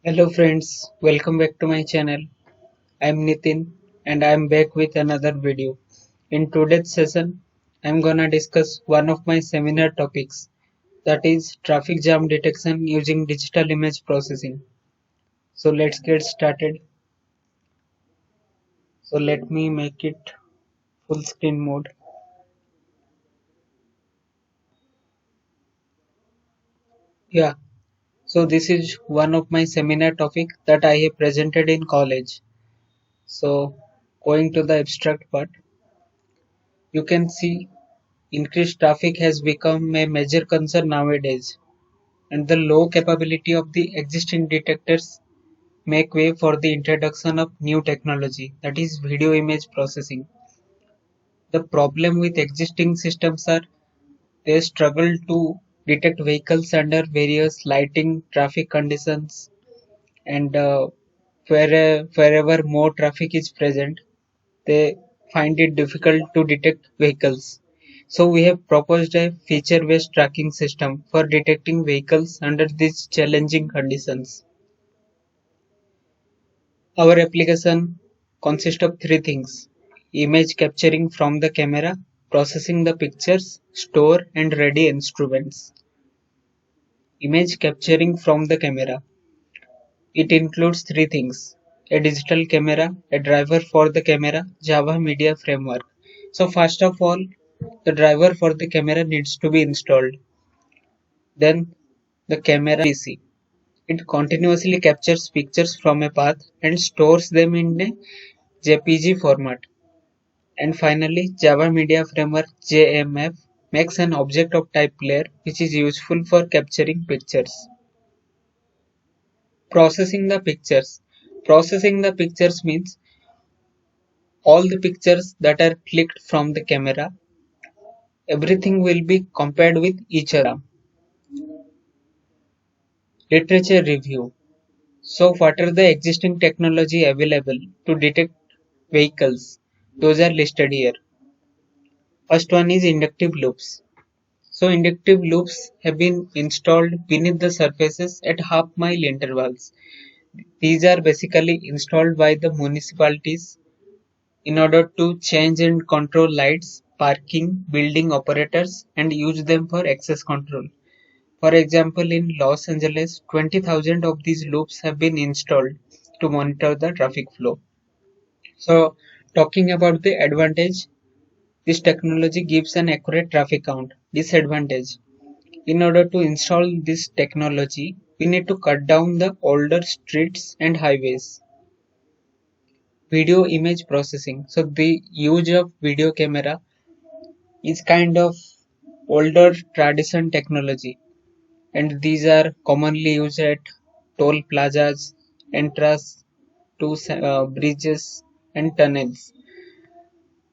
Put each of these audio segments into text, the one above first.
Hello friends, welcome back to my channel. I am Nitin and I am back with another video. In today's session, I am gonna discuss one of my seminar topics, that is traffic jam detection using digital image processing. So let's get started. So let me make it full screen mode. Yeah, so this is one of my seminar topic that I have presented in college. So going to the abstract part, you can see increased traffic has become a major concern nowadays, and the low capability of the existing detectors make way for the introduction of new technology, that is video image processing. The problem with existing systems are they struggle to detect vehicles under various lighting, traffic conditions, and wherever more traffic is present, they find it difficult to detect vehicles. So we have proposed a feature-based tracking system for detecting vehicles under these challenging conditions. Our application consists of three things: image capturing from the camera, processing the pictures, store and ready instruments. Image capturing from the camera. It includes three things: a digital camera, a driver for the camera, Java Media Framework. So first of all, the driver for the camera needs to be installed. Then the camera PC. It continuously captures pictures from a path and stores them in a JPG format. And finally, Java Media Framework JMF makes an object of type layer which is useful for capturing pictures. Processing the pictures. Processing the pictures means all the pictures that are clicked from the camera, everything will be compared with each other. Literature review. So what are the existing technology available to detect vehicles? Those are listed here. First one is inductive loops. So inductive loops have been installed beneath the surfaces at half-mile intervals. These are basically installed by the municipalities in order to change and control lights, parking, building operators, and use them for access control. For example, in Los Angeles, 20,000 of these loops have been installed to monitor the traffic flow. So, talking about the advantage, this technology gives an accurate traffic count. Disadvantage: in order to install this technology, we need to cut down the older streets and highways. Video image processing. So, the use of video camera is kind of older tradition technology, and these are commonly used at toll plazas, entrances to bridges and tunnels.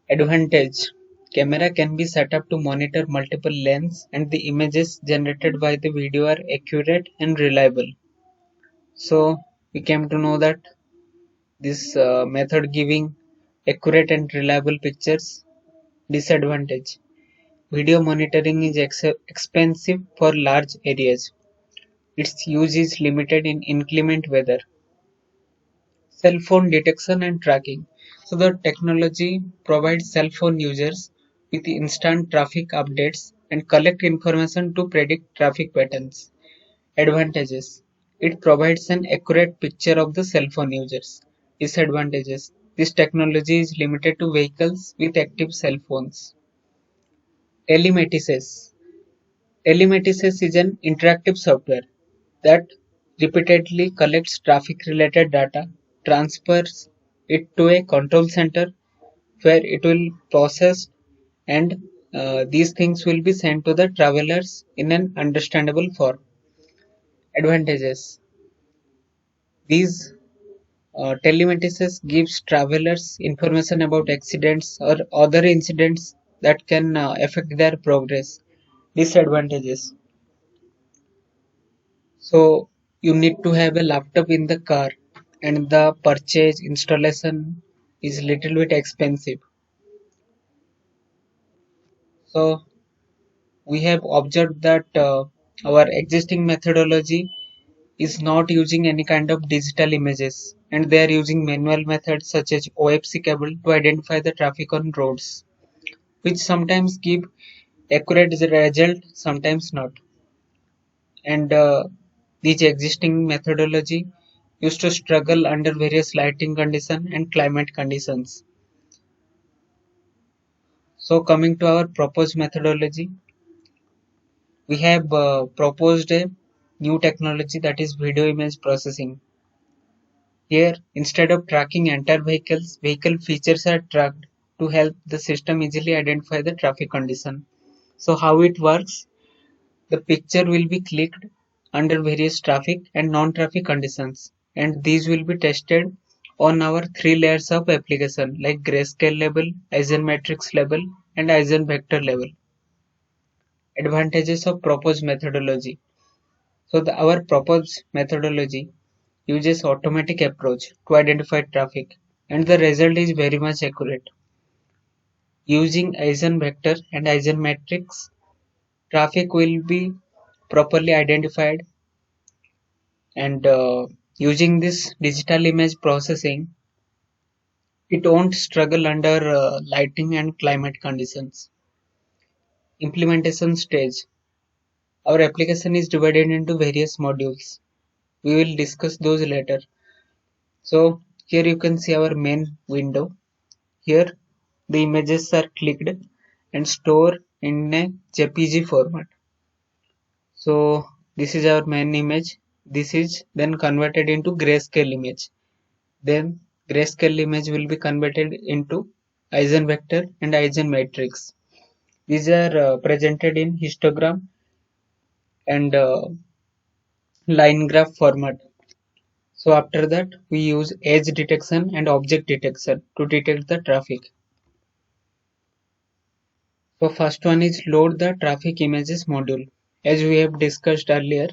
Advantage: camera can be set up to monitor multiple lanes and the images generated by the video are accurate and reliable. So we came to know that this method giving accurate and reliable pictures. Disadvantage: video monitoring is expensive for large areas. Its use is limited in inclement weather. Cell phone detection and tracking. So the technology provides cell phone users with instant traffic updates and collect information to predict traffic patterns. Advantages: it provides an accurate picture of the cell phone users. Disadvantages: this technology is limited to vehicles with active cell phones. Telematics. Telematics is an interactive software that repeatedly collects traffic-related data, transfers it to a control center where it will process, and these things will be sent to the travelers in an understandable form. Advantages: these telemedicine gives travelers information about accidents or other incidents that can affect their progress. Disadvantages: so you need to have a laptop in the car, and the purchase installation is little bit expensive. So we have observed that our existing methodology is not using any kind of digital images, and they are using manual methods such as OFC cable to identify the traffic on roads, which sometimes give accurate result, sometimes not. And these existing methodology used to struggle under various lighting conditions and climate conditions. So coming to our proposed methodology, we have proposed a new technology, that is video image processing. Here, instead of tracking entire vehicles, vehicle features are tracked to help the system easily identify the traffic condition. So how it works? The picture will be clicked under various traffic and non-traffic conditions, and these will be tested on our three layers of application like grayscale level, isometrics level, and isenvector level. Advantages of proposed methodology. So our proposed methodology uses automatic approach to identify traffic, and the result is very much accurate. Using isenvector and isenmetrics, traffic will be properly identified, and using this digital image processing, it won't struggle under lighting and climate conditions. Implementation stage. Our application is divided into various modules. We will discuss those later. So here you can see our main window. Here the images are clicked and stored in a JPG format. So this is our main image. This is then converted into grayscale image. Then grayscale image will be converted into Eisenvector and Eisenmatrix. These are presented in histogram and line graph format. So after that we use edge detection and object detection to detect the traffic. So first one is load the traffic images module. As we have discussed earlier,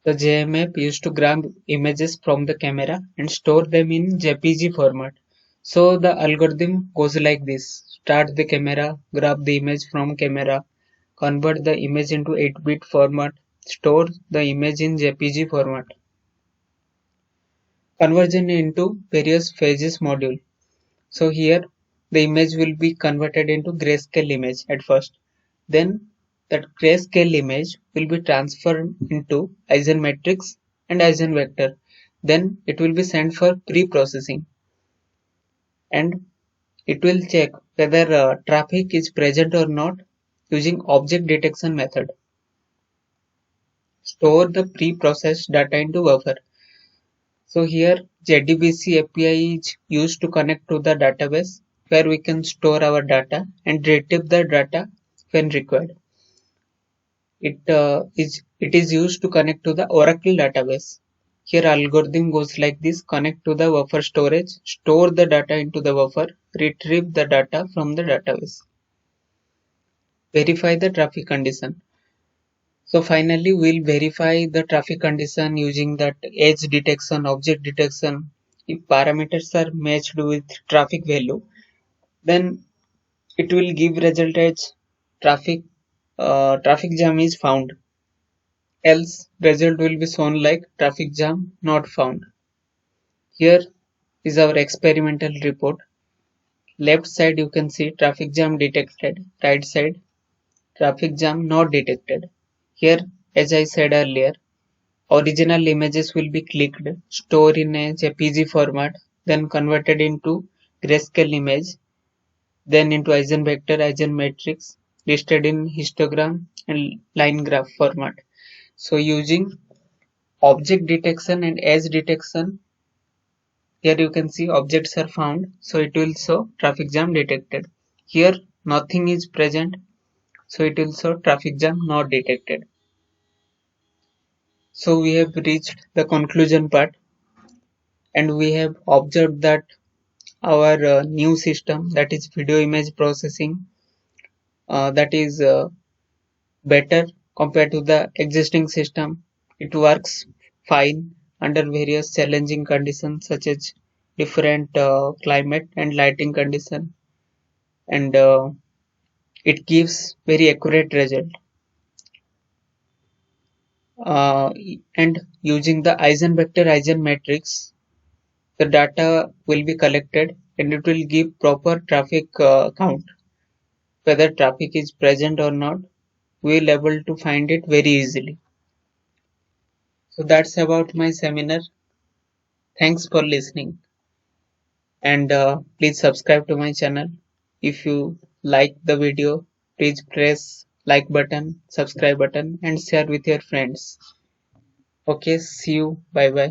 the JMAP used to grab images from the camera and store them in JPG format. So the algorithm goes like this. Start the camera, grab the image from camera, convert the image into 8-bit format, store the image in JPG format. Conversion into various phases module. So here the image will be converted into grayscale image at first. Then that grayscale image will be transferred into Eisenmatrix and Eisenvector. Then it will be sent for pre-processing, and it will check whether traffic is present or not using object detection method. Store the pre-processed data into buffer. So here JDBC API is used to connect to the database where we can store our data and retrieve the data when required. It is used to connect to the Oracle database. Here algorithm goes like this: connect to the buffer storage, store the data into the buffer, retrieve the data from the database. Verify the traffic condition. So finally we'll verify the traffic condition using that edge detection, object detection. If parameters are matched with traffic value, then it will give result as traffic traffic jam is found. Else result will be shown like traffic jam not found. Here is our experimental report. Left side you can see traffic jam detected, right side traffic jam not detected. Here, as I said earlier, original images will be clicked, stored in a JPG format, then converted into grayscale image, then into Eisenvector, Eisenmatrix, listed in histogram and line graph format. So using object detection and edge detection, here you can see objects are found, so it will show traffic jam detected. Here nothing is present, so it will show traffic jam not detected. So we have reached the conclusion part, and we have observed that our new system, that is video image processing, that is better compared to the existing system. It works fine under various challenging conditions such as different climate and lighting condition, and it gives very accurate result. uh, and using the Eisenvector-Eisen matrix, the data will be collected and it will give proper traffic count. Whether traffic is present or not, we will able to find it very easily. So that's about my seminar. Thanks for listening, and please subscribe to my channel. If you like the video, please press like button, subscribe button, and share with your friends. Okay, see you. Bye bye.